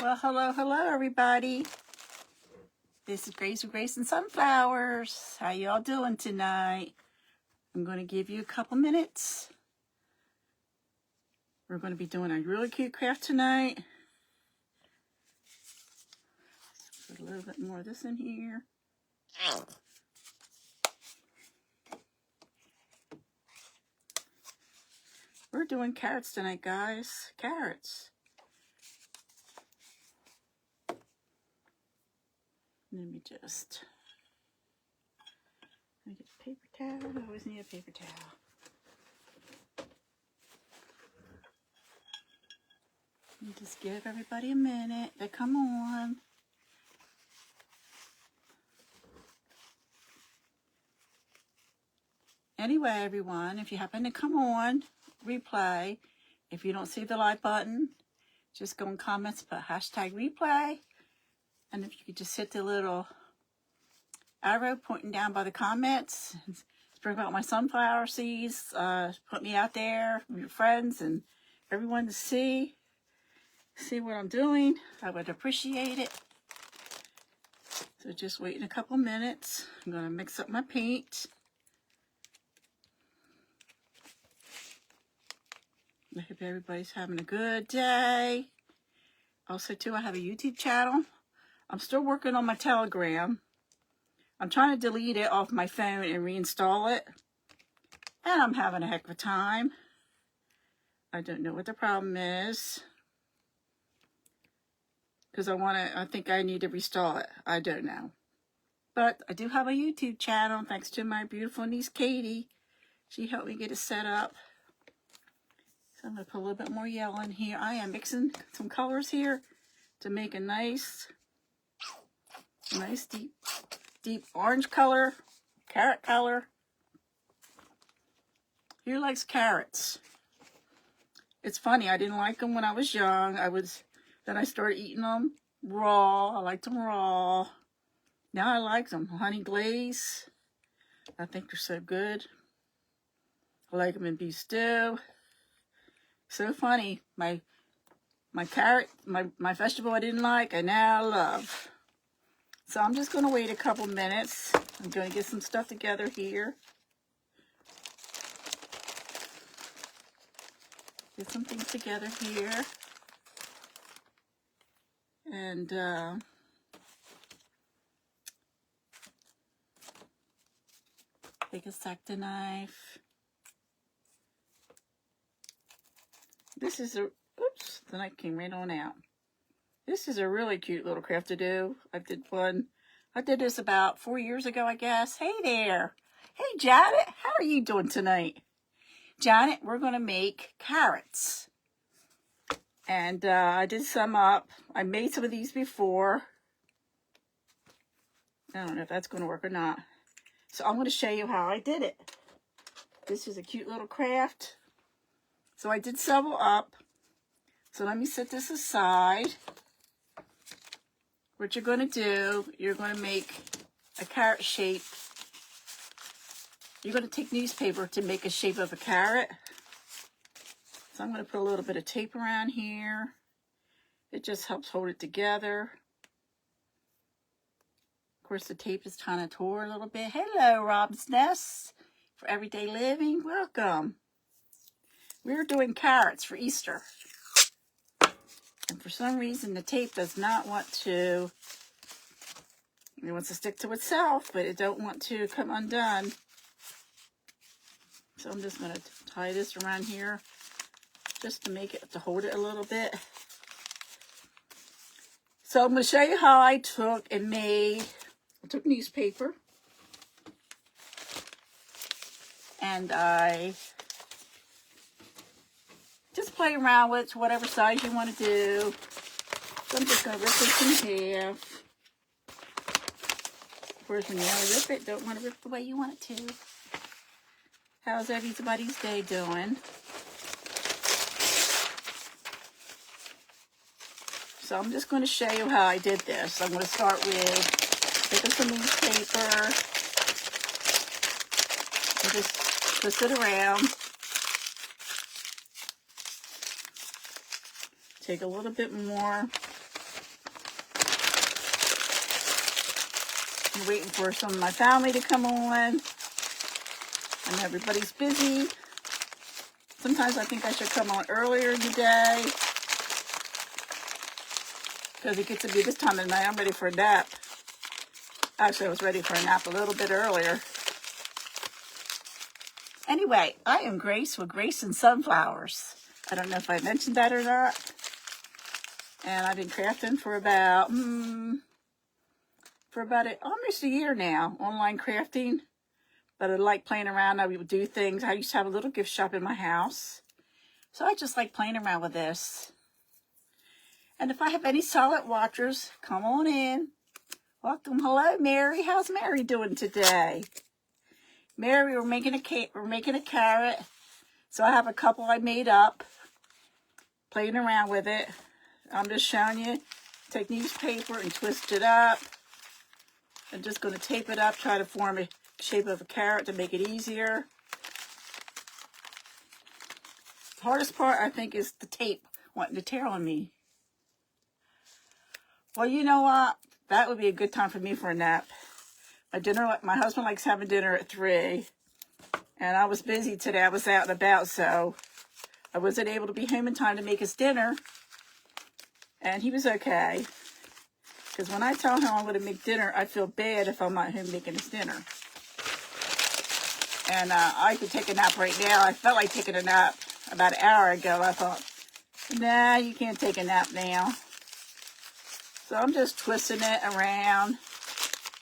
Well, hello, everybody. This is Grace with Grace and Sunflowers. How y'all doing tonight? I'm going to give you a couple minutes. We're going to be doing a really cute craft tonight. Put a little bit more of this in here. We're doing carrots tonight, guys. Carrots. Let me just get a paper towel. I always need a paper towel. And just give everybody a minute to come on. Anyway, everyone, if you happen to come on, replay. If you don't see the like button, just go in comments, put hashtag replay. And if you could just hit the little arrow pointing down by the comments, sprinkle out my sunflower seeds, put me out there with your friends and everyone to see what I'm doing. I would appreciate it. So just wait in a couple minutes. I'm going to mix up my paint. I hope everybody's having a good day. Also, too, I have a YouTube channel. I'm still working on my Telegram. I'm trying to delete it off my phone and reinstall it. And I'm having a heck of a time. I don't know what the problem is. Because I think I need to restall it. I don't know. But I do have a YouTube channel thanks to my beautiful niece, Katie. She helped me get it set up. So I'm going to put a little bit more yellow in here. I am mixing some colors here to make a nice deep orange color, carrot color. Who likes carrots? It's funny, I didn't like them when I was young. Then I started eating them raw. I liked them raw. Now I like them honey glaze. I think they're so good. I like them in beef stew. So funny, my carrot, my vegetable I didn't like, I now love. So I'm just going to wait a couple minutes. I'm going to get some stuff together here. Get some things together here. And take a X-Acto knife. This is oops, the knife came right on out. This is a really cute little craft to do. I did this about 4 years ago, I guess. Hey there. Hey, Janet. How are you doing tonight? Janet, we're going to make carrots. And I did some up. I made some of these before. I don't know if that's going to work or not. So I'm going to show you how I did it. This is a cute little craft. So I did several up. So let me set this aside. What you're going to do, you're going to make a carrot shape. You're going to take newspaper to make a shape of a carrot. So I'm going to put a little bit of tape around here. It just helps hold it together. Of course, the tape is kind of tore a little bit. Hello, Rob's Nest for Everyday Living. Welcome. We're doing carrots for Easter. And for some reason, the tape does not want to, it wants to stick to itself, but it don't want to come undone. So I'm just going to tie this around here just to make it, to hold it a little bit. So I'm going to show you how I took newspaper and I just play around with it to whatever size you want to do. So I'm just going to rip this in half. Of course, when you want to rip it, don't want to rip the way you want it to. How's everybody's day doing? So I'm just going to show you how I did this. I'm going to start with taking some newspaper and just twist it around. Take a little bit more I'm waiting for some of my family to come on. And everybody's busy. Sometimes I think I should come on earlier in the day. Because it gets to be this time of night, I'm ready for a nap. Actually, I was ready for a nap a little bit earlier. Anyway, I am Grace with Grace and Sunflowers. I don't know if I mentioned that or not. And I've been crafting for about almost a year now, online crafting. But I like playing around. I would do things. I used to have a little gift shop in my house. So I just like playing around with this. And if I have any solid watchers, come on in. Welcome. Hello, Mary. How's Mary doing today? Mary, we're making a carrot. So I have a couple I made up. Playing around with it. I'm just showing you. Take newspaper and twist it up. I'm just going to tape it up. Try to form a shape of a carrot to make it easier. The hardest part, I think, is the tape wanting to tear on me. Well, you know what? That would be a good time for me for a nap. My husband likes having dinner at 3. And I was busy today. I was out and about, so I wasn't able to be home in time to make his dinner. And he was okay. Because when I tell him I'm going to make dinner, I feel bad if I'm not home making his dinner. And I could take a nap right now. I felt like taking a nap about an hour ago. I thought, nah, you can't take a nap now. So I'm just twisting it around,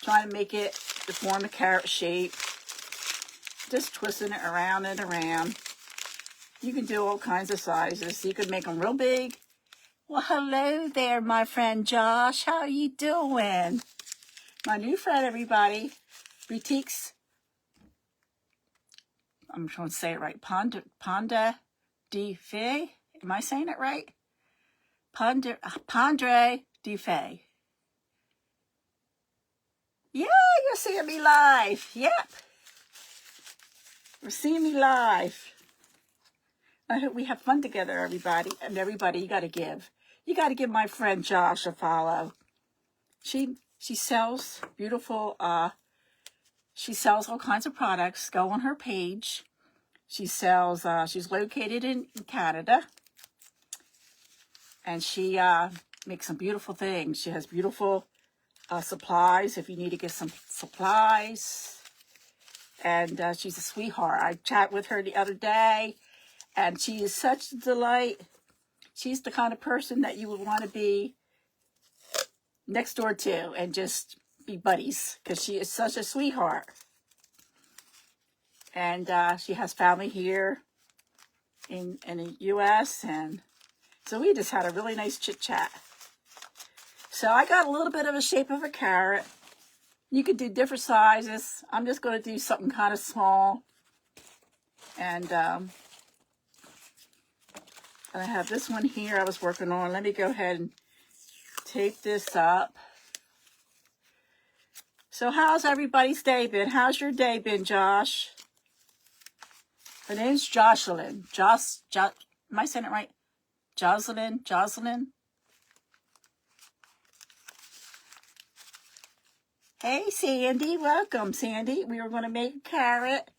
trying to make it to form a carrot shape. Just twisting it around and around. You can do all kinds of sizes. You can make them real big. Well, hello there, my friend Josh. How are you doing? My new friend, everybody. Boutiques. I'm trying to say it right. Ponda de Fay. Am I saying it right? Pondre de Fay. Yeah, you're seeing me live. Yep. You're seeing me live. I hope we have fun together, everybody. And everybody, you got to give. You got to give my friend Josh a follow. She sells beautiful, she sells all kinds of products. Go on her page. She sells, she's located in Canada. And she makes some beautiful things. She has beautiful supplies if you need to get some supplies. And she's a sweetheart. I chatted with her the other day. And she is such a delight. She's the kind of person that you would want to be next door to and just be buddies. Because she is such a sweetheart. And she has family here in the U.S. And so we just had a really nice chit-chat. So I got a little bit of a shape of a carrot. You could do different sizes. I'm just going to do something kind of small. And I have this one here I was working on. Let me go ahead and tape this up. So how's everybody's day been? How's your day been, Josh? Her name's Jocelyn. Am I saying it right? Jocelyn? Hey, Sandy. Welcome, Sandy. We were going to make a carrot.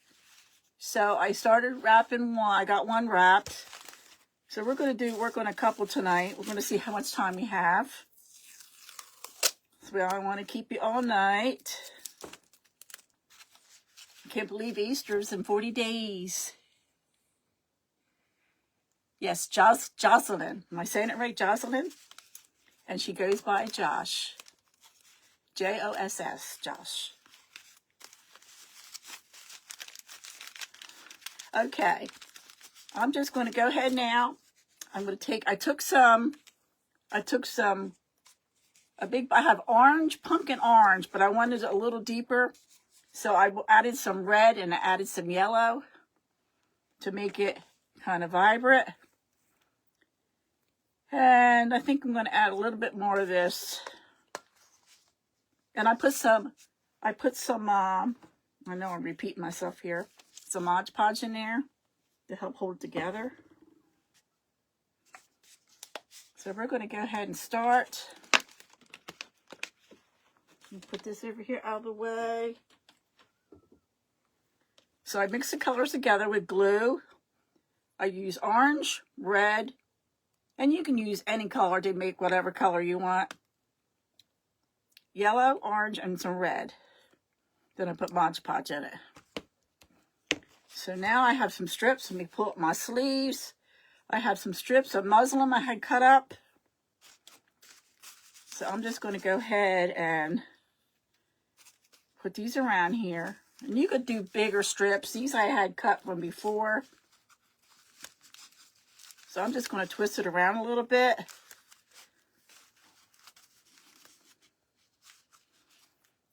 So I started wrapping one. I got one wrapped. So we're going to work on a couple tonight. We're going to see how much time we have. So I want to keep you all night. I can't believe Easter's in 40 days. Yes, Jocelyn. Am I saying it right? Jocelyn? And she goes by Josh. Joss, Josh. Okay. I'm just going to go ahead now. I'm going to take, I have orange, pumpkin orange, but I wanted it a little deeper. So I added some red and I added some yellow to make it kind of vibrant. And I think I'm going to add a little bit more of this. And I put some, I know I'm repeating myself here, some Mod Podge in there to help hold it together. So we're going to go ahead and start. Put this over here out of the way. So I mix the colors together with glue. I use orange, red, and you can use any color to make whatever color you want. Yellow, orange, and some red. Then I put Mod Podge in it. So now I have some strips. Let me pull up my sleeves. I have some strips of muslin I had cut up. So I'm just going to go ahead and put these around here. And you could do bigger strips. These I had cut from before. So I'm just going to twist it around a little bit.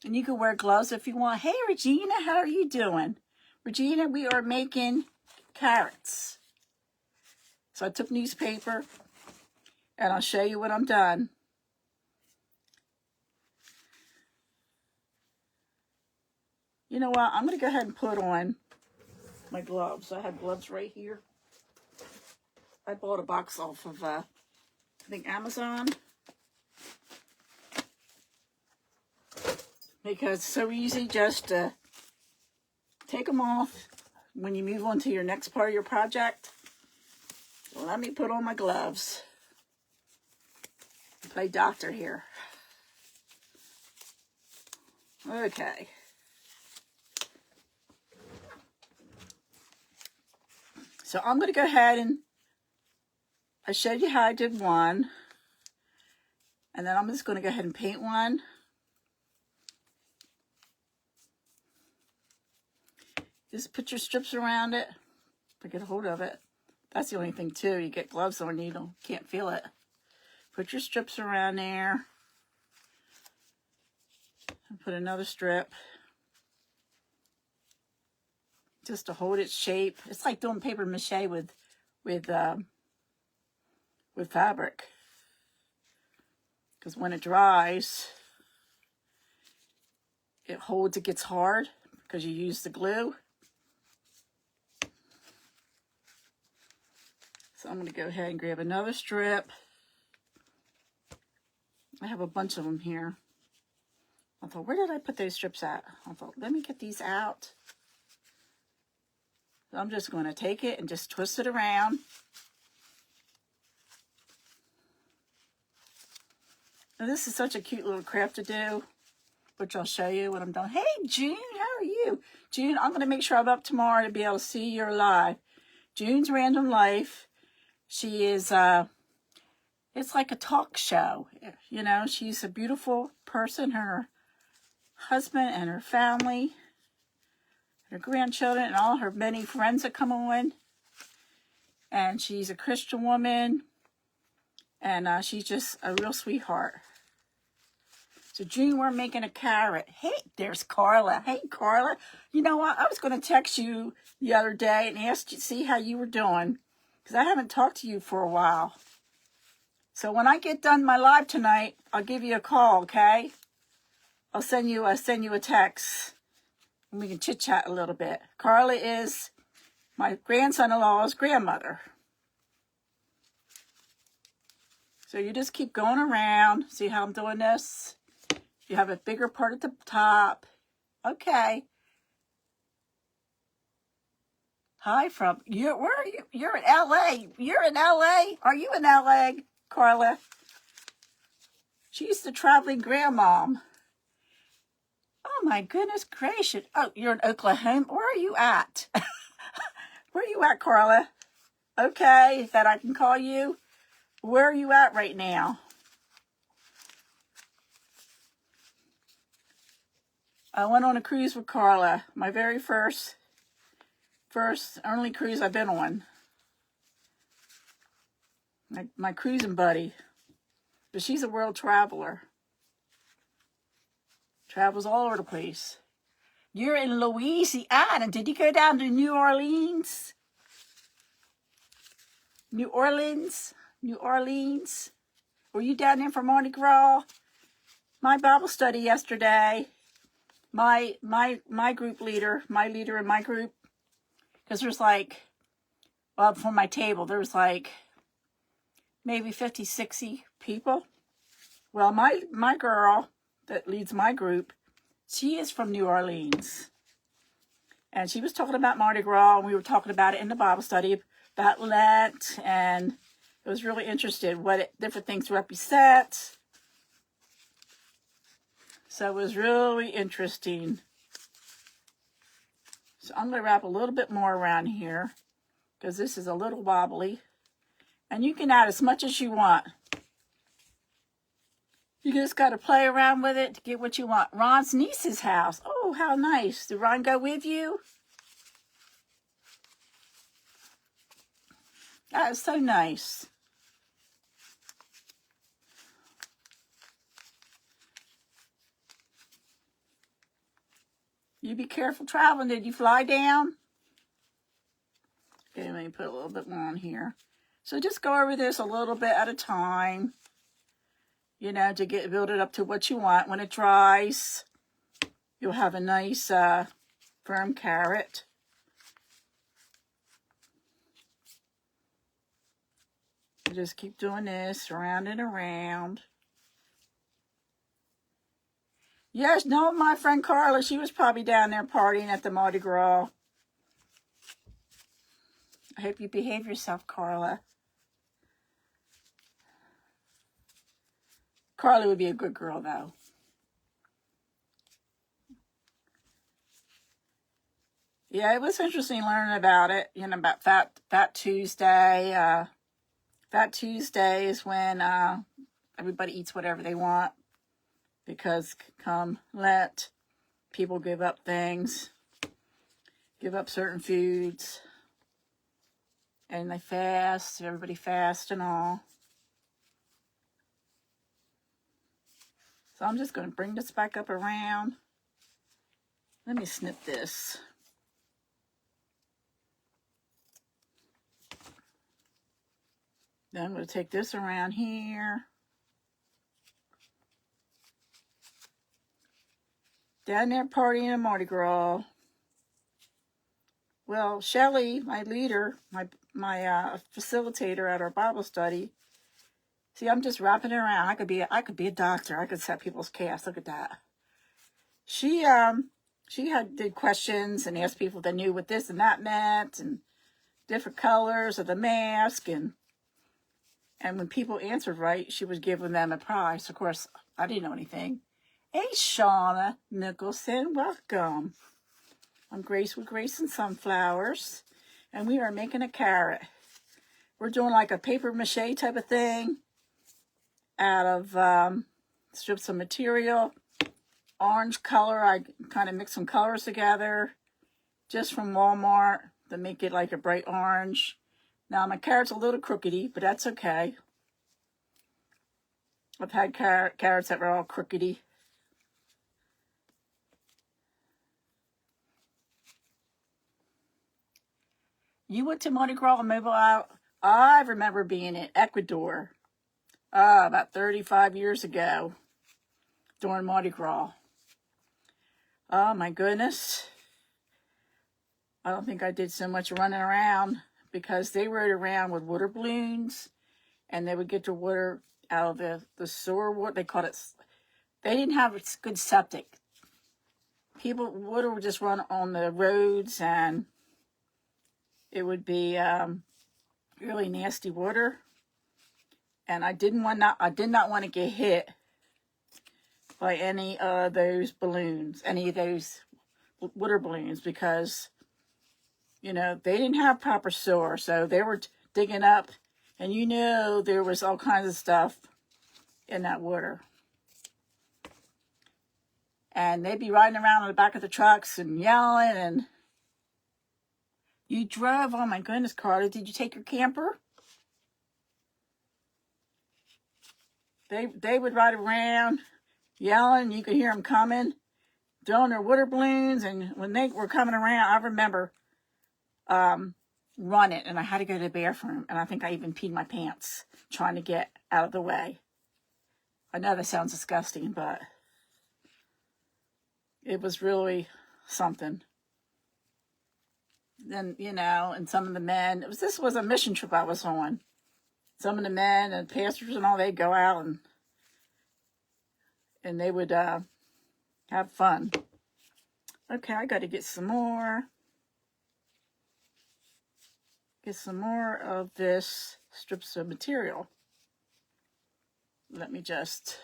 And you can wear gloves if you want. Hey, Regina, how are you doing? Regina, we are making carrots. So I took newspaper, and I'll show you when I'm done. You know what? I'm going to go ahead and put on my gloves. I have gloves right here. I bought a box off of, I think, Amazon. Because it's so easy just to take them off when you move on to your next part of your project. Well, let me put on my gloves. Play doctor here. Okay. So I'm going to go ahead and I showed you how I did one. And then I'm just going to go ahead and paint one. Just put your strips around it to get a hold of it. That's the only thing too. You get gloves on, you can't feel it. Put your strips around there. And put another strip. Just to hold its shape. It's like doing paper mache with fabric. Because when it dries, it holds, it gets hard because you use the glue. So I'm going to go ahead and grab another strip. I have a bunch of them here. I thought, where did I put those strips at? I thought, let me get these out. So I'm just going to take it and just twist it around. Now this is such a cute little craft to do, which I'll show you when I'm done. Hey, June, how are you? June, I'm going to make sure I'm up tomorrow to be able to see you live. June's Random Life. She is, it's like a talk show. You know, she's a beautiful person. Her husband and her family, her grandchildren, and all her many friends that come on. And she's a Christian woman. And she's just a real sweetheart. So, June, we're making a carrot. Hey, there's Carla. Hey, Carla. You know what? I was going to text you the other day and ask you, see how you were doing. Because I haven't talked to you for a while. So, when I get done my live tonight, I'll give you a call, okay? I'll send you a text. And we can chit-chat a little bit. Carla is my grandson-in-law's grandmother. So you just keep going around. See how I'm doing this? You have a bigger part at the top. Okay. Hi from you. Where are you? You're in LA. You're in LA. Are you in LA, Carla? She's the traveling grandmom. Oh my goodness gracious. Oh, you're in Oklahoma. Where are you at? Where are you at, Carla? Okay, that I can call you. Where are you at right now? I went on a cruise with Carla. My very first only cruise I've been on. My cruising buddy. But she's a world traveler. Travels all over the place. You're in Louisiana. Did you go down to New Orleans? New Orleans? New Orleans? Were you down there for Mardi Gras? My Bible study yesterday. My group leader, my leader in my group, because there's like, well, for my table, there's like maybe 50, 60 people. Well, my girl, that leads my group, she is from New Orleans. And she was talking about Mardi Gras, and we were talking about it in the Bible study, about Lent, and it was really interested what different things represent. So it was really interesting. So I'm going to wrap a little bit more around here, because this is a little wobbly. And you can add as much as you want. You just got to play around with it to get what you want. Ron's niece's house. Oh, how nice. Did Ron go with you? That is so nice. You be careful traveling. Did you fly down? Okay, let me put a little bit more on here. So just go over this a little bit at a time. You know, to build it up to what you want. When it dries, you'll have a nice firm carrot. You just keep doing this, around and around. Yes, no, my friend Carla, she was probably down there partying at the Mardi Gras. I hope you behave yourself, Carla. Carla would be a good girl, though. Yeah, it was interesting learning about it, you know, about Fat Tuesday. Fat Tuesday is when everybody eats whatever they want, because come Lent, people give up things, give up certain foods, and they fast. Everybody fasts and all. So I'm just going to bring this back up around. Let me snip this. Then I'm going to take this around here. Down there partying at Mardi Gras. Well, Shelly, my leader, my facilitator at our Bible study. See, I'm just wrapping it around. I could be a doctor. I could set people's calves. Look at that. She did questions and asked people if they knew what this and that meant, and different colors of the mask, and when people answered right, she was giving them a prize. Of course, I didn't know anything. Hey, Shauna Nicholson, welcome. I'm Grace with Grace and Sunflowers, and we are making a carrot. We're doing like a paper mache type of thing out of strips of material. Orange color, I kind of mix some colors together just from Walmart to make it like a bright orange. Now my carrot's a little crookedy, but that's okay. I've had carrots that were all crookedy. You went to Mardi Gras and Mobile Island? I remember being in Ecuador about 35 years ago during Mardi Gras. Oh my goodness. I don't think I did so much running around, because they rode around with water balloons, and they would get the water out of the sewer water. They called it, they didn't have good septic. Water would just run on the roads, and it would be really nasty water. And I did not want to get hit by any of those balloons, any of those water balloons, because, you know, they didn't have proper sewer. So they were digging up, and you know there was all kinds of stuff in that water. And they'd be riding around on the back of the trucks and yelling. And you drove, oh my goodness, Carla, did you take your camper? They would ride around yelling. You could hear them coming, throwing their water balloons. And when they were coming around, I remember running, and I had to go to the bathroom, and I think I even peed my pants trying to get out of the way. I know that sounds disgusting, but it was really something. Then, you know, and some of the men, this was a mission trip I was on. Some of the men and pastors and all, they'd go out and they would have fun. Okay, I got to get some more. Get some more of this strips of material. Let me just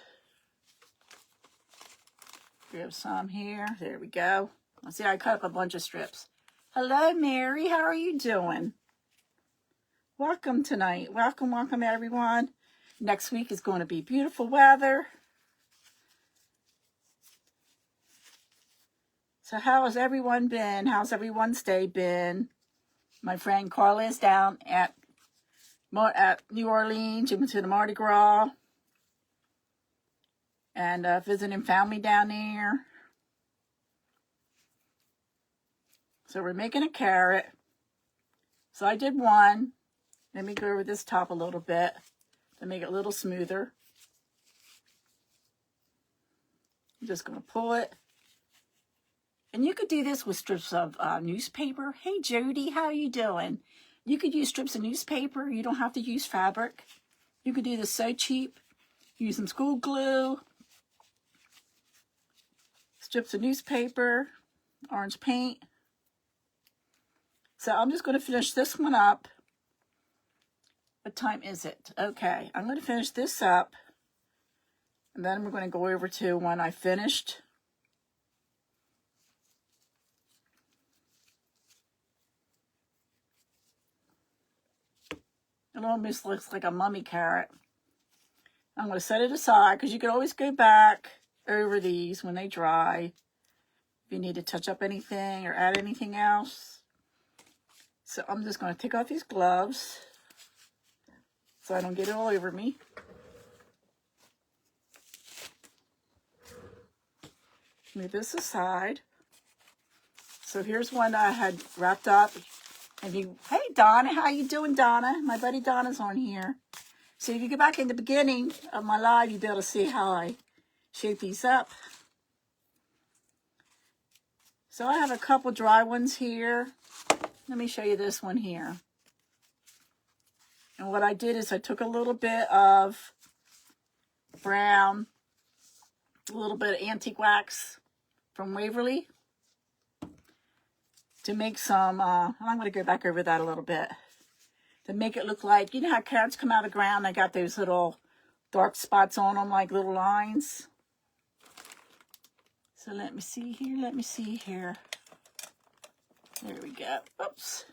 grab some here. There we go. Let's see, I cut up a bunch of strips. Hello, Mary. How are you doing? Welcome tonight. Welcome, welcome, everyone. Next week is going to be beautiful weather. So how has everyone been? How's everyone's day been? My friend Carla is down at New Orleans. She went to the Mardi Gras. And visiting family down there. So we're making a carrot. So I did one. Let me go over this top a little bit to make it a little smoother. I'm just going to pull it. And you could do this with strips of newspaper. Hey, Jody, how are you doing? You could use strips of newspaper. You don't have to use fabric. You could do this so cheap. Use some school glue. Strips of newspaper. Orange paint. So I'm just going to finish this one up. What time is it? Okay, I'm going to finish this up. And then we're going to go over to when I finished. It almost looks like a mummy carrot. I'm going to set it aside because you can always go back over these when they dry. If you need to touch up anything or add anything else. So I'm just going to take off these gloves so I don't get it all over me. Move this aside. So here's one I had wrapped up. And hey Donna, how you doing, Donna? My buddy Donna's on here. So if you go back in the beginning of my live, you'll be able to see how I shape these up. So I have a couple dry ones here. Let me show you this one here. And what I did is I took a little bit of brown, a little bit of antique wax from Waverly to make some, I'm going to go back over that a little bit, to make it look like, you know how carrots come out of the ground, they got those little dark spots on them, like little lines. So let me see here. There we go. Oops.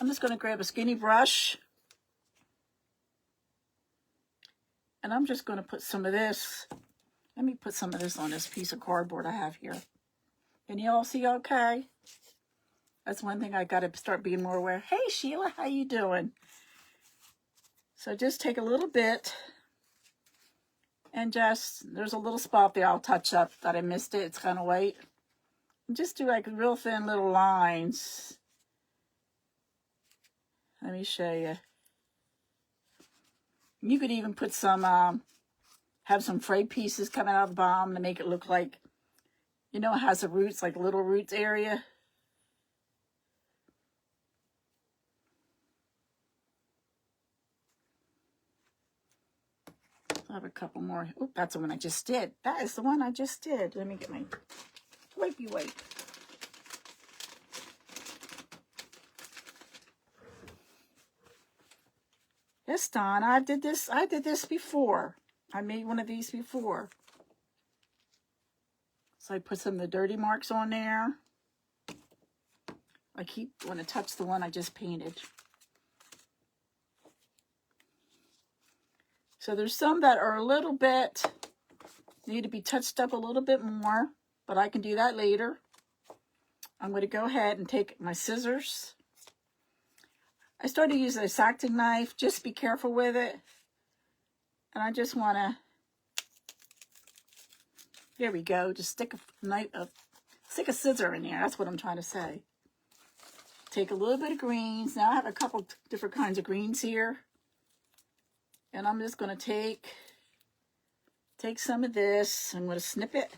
I'm just going to grab a skinny brush. And I'm just going to put some of this. Let me put some of this on this piece of cardboard I have here. Can you all see okay? That's one thing I got to start being more aware. Hey, Sheila, how you doing? So just take a little bit and just, there's a little spot there I'll touch up that I missed it. It's kind of white. And just do like real thin little lines. Let me show you. You could even put some, have some frayed pieces coming out of the bottom to make it look like, you know, it has the roots, like little roots area. I have a couple more. Oh, that's the one I just did. That is the one I just did. Let me get my wipey wipe. Yes, Don, I did this before. I made one of these before. So I put some of the dirty marks on there. I keep want to touch the one I just painted. So there's some that are a little bit, need to be touched up a little bit more, but I can do that later. I'm going to go ahead and take my scissors. I started using a X-Acto knife. Just be careful with it. And I just want to, there we go, just stick a knife, stick a scissor in there. That's what I'm trying to say. Take a little bit of greens. Now I have a couple different kinds of greens here. And I'm just going to take some of this. I'm going to snip it.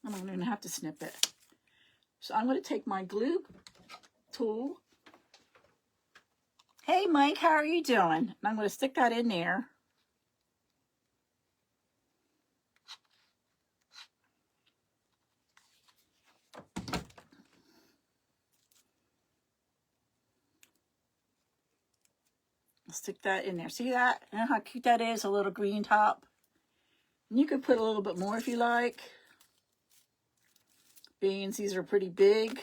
I don't even have to snip it. So I'm going to take my glue tool. Hey, Mike, how are you doing? And I'm going to stick that in there. Stick that in there. See that? You know how cute that is? A little green top. And you could put a little bit more if you like. Beans, these are pretty big.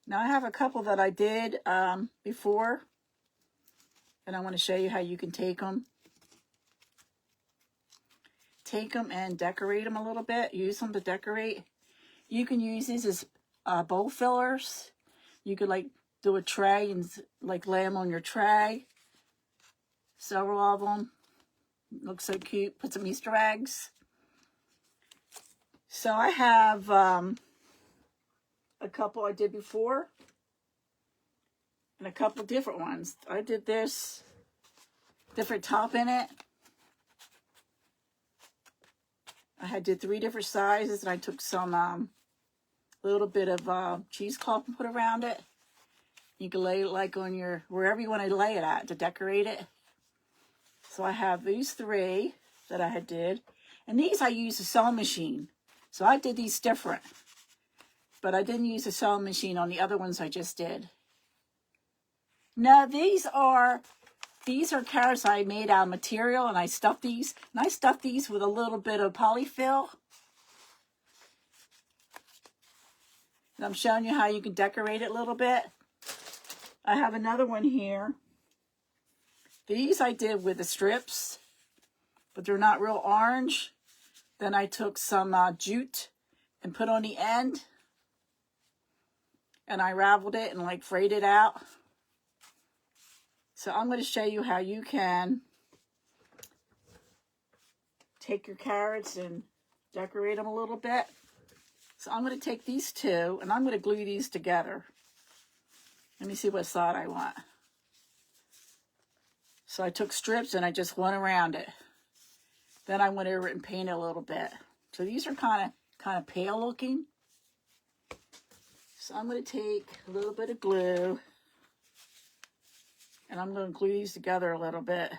Now I have a couple that I did before. And I want to show you how you can take them. Take them and decorate them a little bit. Use them to decorate. You can use these as bowl fillers. You could like do a tray and like lay them on your tray. Several of them. Looks so cute. Put some Easter eggs. So I have a couple I did before. And a couple different ones. I did this. Different top in it. I did 3 different sizes. And I took some little bit of cheesecloth and put around it. You can lay it like on your, wherever you want to lay it at to decorate it. So I have these 3 that I did. And these I used a sewing machine. So I did these different. But I didn't use a sewing machine on the other ones I just did. Now these are carrots I made out of material, and I stuffed these. And I stuffed these with a little bit of polyfill. And I'm showing you how you can decorate it a little bit. I have another one here. These I did with the strips, but they're not real orange. Then I took some jute and put on the end. And I raveled it and like frayed it out. So I'm going to show you how you can take your carrots and decorate them a little bit. So I'm going to take these 2 and I'm going to glue these together. Let me see what side I want. So I took strips and I just went around it. Then I went over it and painted a little bit. So these are kind of pale looking. So I'm going to take a little bit of glue. And I'm going to glue these together a little bit.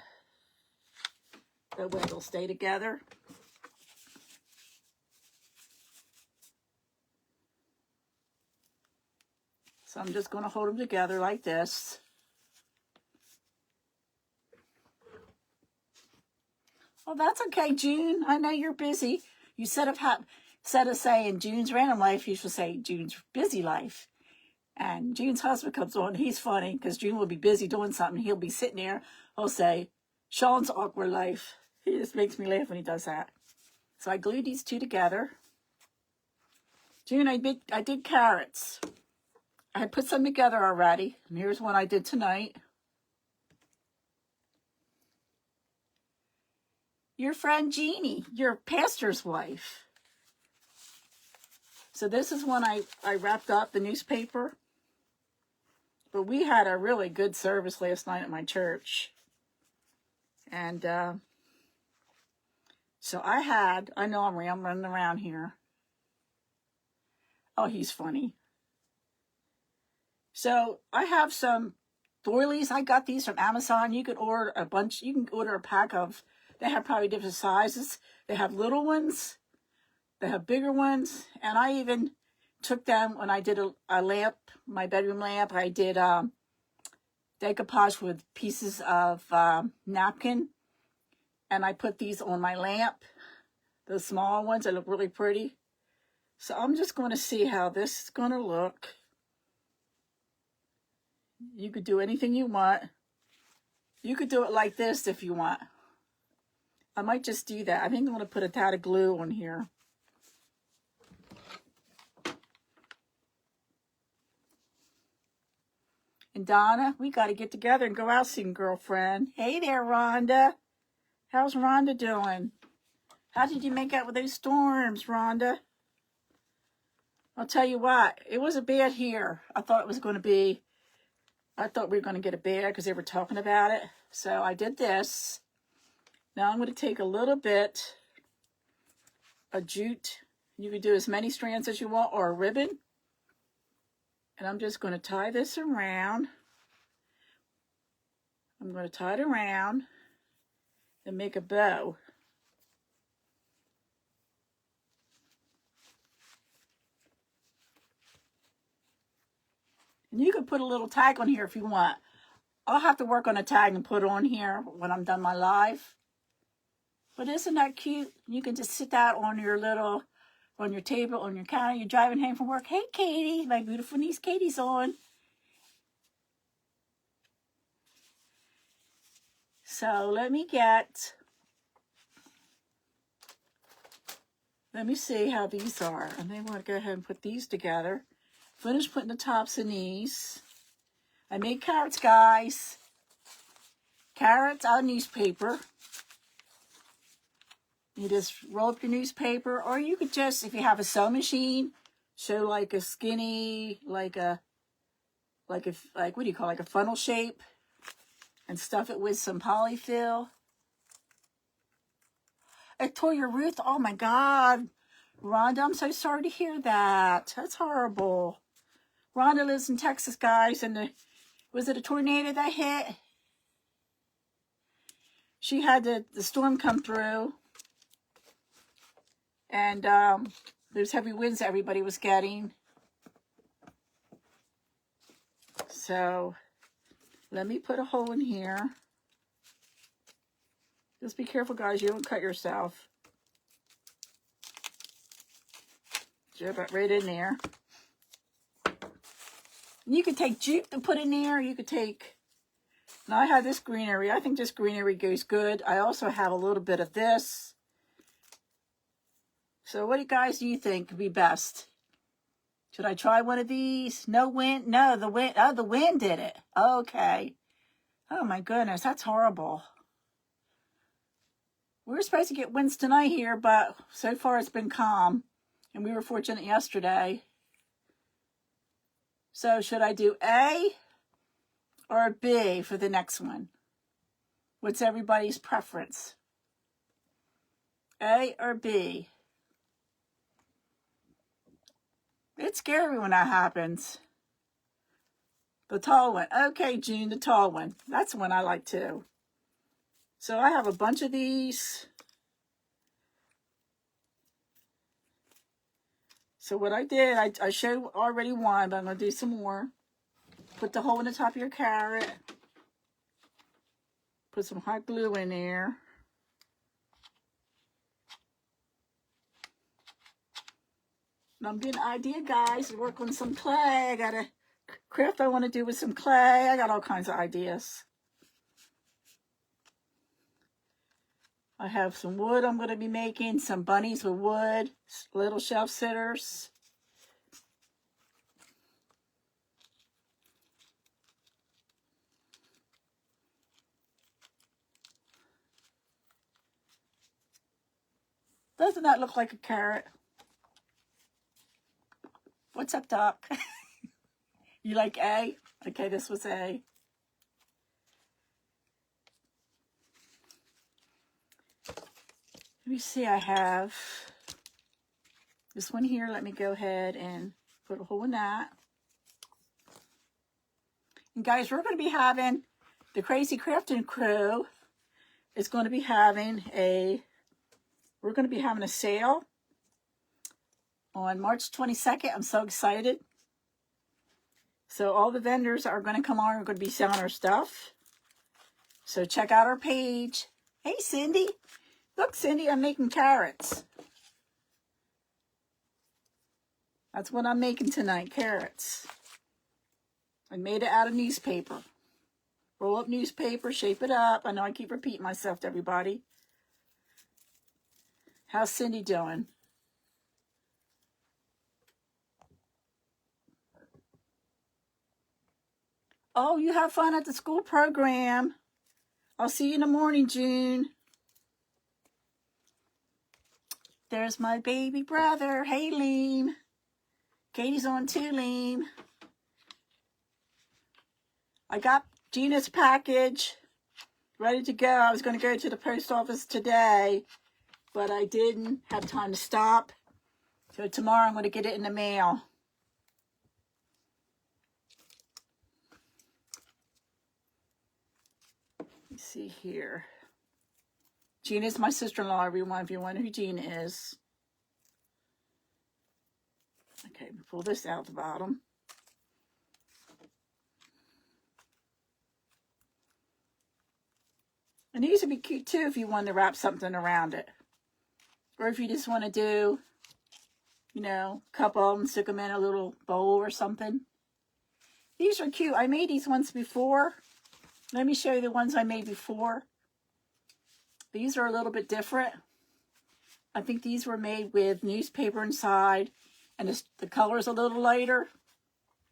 That way they'll stay together. So I'm just going to hold them together like this. Oh, that's okay, June. I know you're busy. You instead of saying June's random life, you should say June's busy life. And June's husband comes on. He's funny because June will be busy doing something. He'll be sitting there. He'll say, Sean's awkward life. He just makes me laugh when he does that. So I glued these 2 together. June, I did carrots. I had put some together already. And here's one I did tonight. Your friend Jeannie, your pastor's wife. So this is one I wrapped up, the newspaper. But we had a really good service last night at my church. And so I know I'm running around here. Oh, he's funny. So I have some doilies. I got these from Amazon. You could order a bunch. You can order a pack of, they have probably different sizes. They have little ones. They have bigger ones. And I even took them when I did a lamp, my bedroom lamp. I did decoupage with pieces of napkin. And I put these on my lamp. The small ones that look really pretty. So I'm just going to see how this is going to look. You could do anything you want. You could do it like this if you want. I might just do that. I think I'm going to put a tad of glue on here. And Donna, we got to get together and go out soon, girlfriend. Hey there, Rhonda. How's Rhonda doing? How did you make out with those storms, Rhonda? I'll tell you what, it wasn't bad here. I thought we were going to get it bad because they were talking about it. So I did this. Now I'm going to take a little bit of jute You can do as many strands as you want, or a ribbon. And I'm just going to tie this around. I'm going to tie it around and make a bow. And you can put a little tag on here if you want. I'll have to work on a tag and put it on here when I'm done my live. But isn't that cute? You can just sit that on your little, on your table, on your counter. You're driving home from work. Hey, Katie, my beautiful niece Katie's on. So let me see how these are. And then I want to go ahead and put these together. Finish putting the tops in these. I made carrots, guys. Carrots out of newspaper. You just roll up your newspaper, or you could just, if you have a sewing machine, show like a skinny, like what do you call it, like a funnel shape, and stuff it with some polyfill. I tore your roof. Oh my God, Rhonda, I'm so sorry to hear that. That's horrible. Rhonda lives in Texas, guys, and was it a tornado that hit? She had the storm come through. And there's heavy winds that everybody was getting. So let me put a hole in here. Just be careful, guys. You don't cut yourself. Jab it right in there. You could take jute to put in there. You could take... Now I have this greenery. I think this greenery goes good. I also have a little bit of this. So what do you guys think would be best? Should I try one of these? No wind? No, the wind. Oh, the wind did it. Okay. Oh my goodness, that's horrible. We were supposed to get winds tonight here, but so far it's been calm. And we were fortunate yesterday. So should I do A or B for the next one? What's everybody's preference? A or B? It's scary when that happens. The tall one. Okay, June, the tall one. That's one I like too. So I have a bunch of these. So what I did, I showed already one, but I'm going to do some more. Put the hole in the top of your carrot. Put some hot glue in there. And I'm getting an idea, guys, to work on some clay. I got a craft I want to do with some clay. I got all kinds of ideas. I have some wood I'm going to be making, some bunnies with wood, little shelf sitters. Doesn't that look like a carrot? What's up, Doc? You like A? Okay, this was A. Let me see, I have this one here. Let me go ahead and put a hole in that. And guys, we're going to be having, the Crazy Crafting Crew is going to be having we're going to be having a sale on March 22nd. I'm so excited. So all the vendors are going to come on. We're going to be selling our stuff. So check out our page. Hey, Cindy. Look, Cindy, I'm making carrots. That's what I'm making tonight, carrots. I made it out of newspaper. Roll up newspaper, shape it up. I know I keep repeating myself to everybody. How's Cindy doing? Oh, you have fun at the school program. I'll see you in the morning, June. There's my baby brother. Hey, Liam. Katie's on too, Liam. I got Gina's package ready to go. I was going to go to the post office today, but I didn't have time to stop. So tomorrow I'm going to get it in the mail. Let's see here. Gina is my sister-in-law, everyone, if you wonder who Gina is. Okay, pull this out the bottom. And these would be cute too if you wanted to wrap something around it. Or if you just want to do, you know, a couple of them, stick them in a little bowl or something. These are cute. I made these ones before. Let me show you the ones I made before. These are a little bit different. I think these were made with newspaper inside. And the color is a little lighter.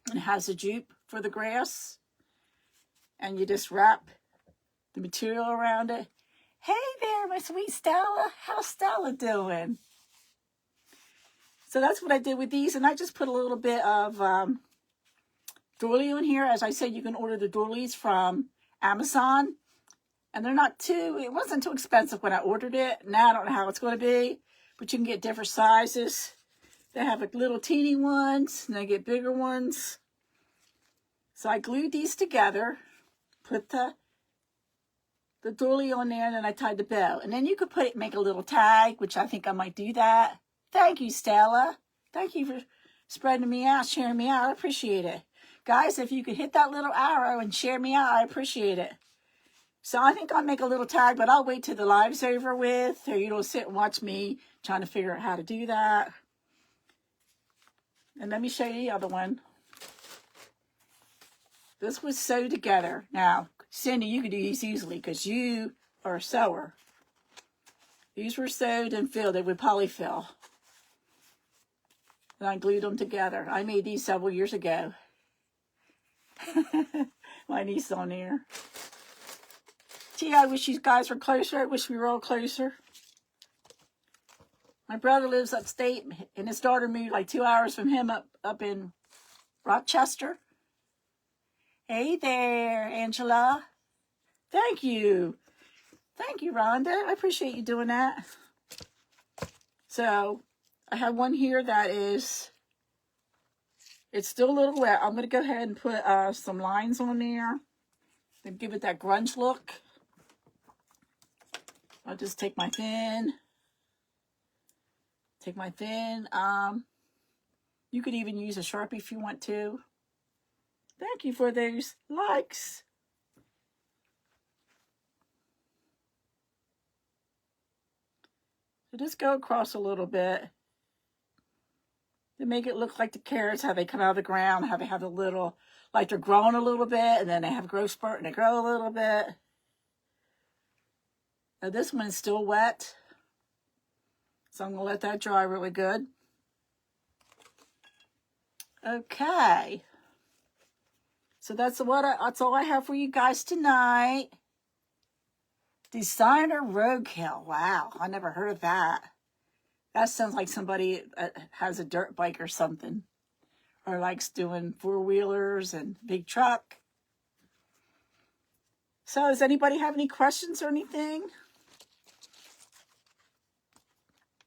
And it has a jupe for the grass. And you just wrap the material around it. Hey there, my sweet Stella. How's Stella doing? So that's what I did with these. And I just put a little bit of doily in here. As I said, you can order the doilies from Amazon. And they're not too, it wasn't too expensive when I ordered it. Now I don't know how it's going to be. But you can get different sizes. They have like little teeny ones. And they get bigger ones. So I glued these together. Put the doily on there, and then I tied the bow. And then you could make a little tag, which I think I might do that. Thank you, Stella. Thank you for spreading me out, sharing me out. I appreciate it. Guys, if you could hit that little arrow and share me out, I appreciate it. So I think I'll make a little tag, but I'll wait till the live's over with, or you don't sit and watch me trying to figure out how to do that. And let me show you the other one. This was sewed together. Now, Cindy, you could do these easily because you are a sewer. These were sewed and filled with polyfill. And I glued them together. I made these several years ago. My niece on there. Gee, I wish you guys were closer. I wish we were all closer. My brother lives upstate, and his daughter moved like 2 hours from him up in Rochester. Hey there, Angela. Thank you. Thank you, Rhonda. I appreciate you doing that. So, I have one here that is, it's still a little wet. I'm going to go ahead and put some lines on there and give it that grunge look. I'll just take my thin. You could even use a Sharpie if you want to. Thank you for those likes. So just go across a little bit to make it look like the carrots, how they come out of the ground, how they have a little, like they're growing a little bit, and then they have a growth spurt and they grow a little bit. Now this one is still wet, so I'm going to let that dry really good. Okay. So that's all I have for you guys tonight. Designer roadkill. Wow, I never heard of that. That sounds like somebody has a dirt bike or something. Or likes doing four-wheelers and big truck. So does anybody have any questions or anything?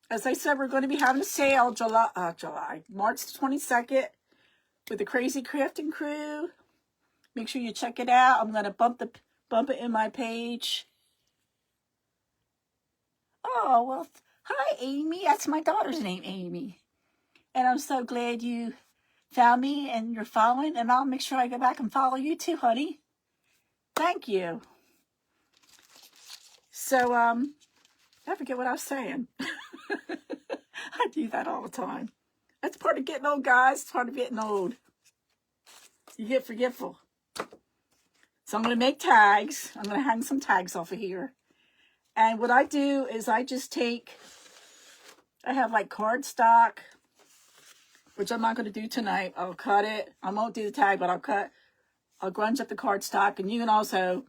As I said, we're going to be having a sale March 22nd with the Crazy Crafting Crew. Make sure you check it out. I'm going to bump it in my page. Oh, well, hi, Amy. That's my daughter's name, Amy. And I'm so glad you found me and you're following. And I'll make sure I go back and follow you too, honey. Thank you. So, I forget what I was saying. I do that all the time. That's part of getting old, guys. It's part of getting old. You get forgetful. So I'm going to make tags. I'm going to hang some tags off of here. And what I do is I have like cardstock, which I'm not going to do tonight. I'll cut it. I won't do the tag, but I'll grunge up the cardstock. And you can also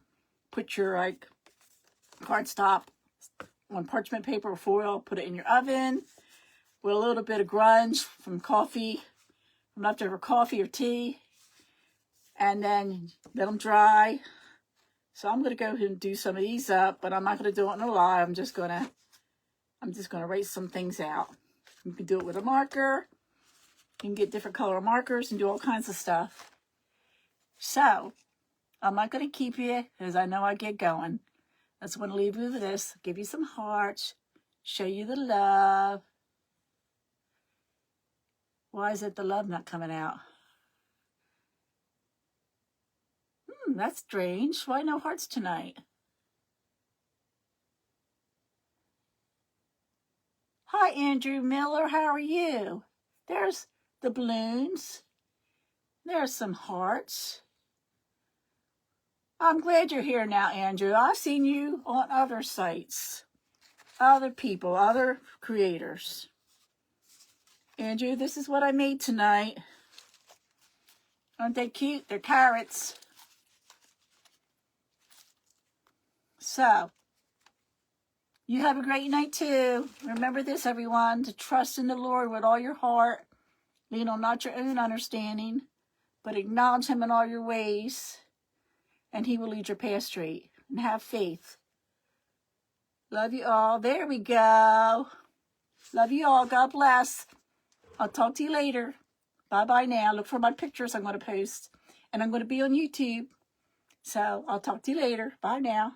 put your like cardstock on parchment paper or foil, put it in your oven with a little bit of grunge from leftover coffee or tea. And then let them dry. So I'm going to go ahead and do some of these up, but I'm not going to do it in a live. I'm just going to write some things out. You can do it with a marker. You can get different color markers and do all kinds of stuff. So, I'm not going to keep you because I know I get going. I just want to leave you with this. Give you some hearts. Show you the love. Why is it the love not coming out? That's strange. Why no hearts tonight? Hi, Andrew Miller. How are you? There's the balloons. There's some hearts. I'm glad you're here now, Andrew. I've seen you on other sites, other people, other creators. Andrew, this is what I made tonight. Aren't they cute? They're carrots. So, you have a great night too. Remember this, everyone, to trust in the Lord with all your heart. Lean on not your own understanding, but acknowledge Him in all your ways, and He will lead your path straight. And have faith. Love you all. There we go. Love you all. God bless. I'll talk to you later. Bye-bye now. Look for my pictures I'm going to post. And I'm going to be on YouTube. So I'll talk to you later. Bye now.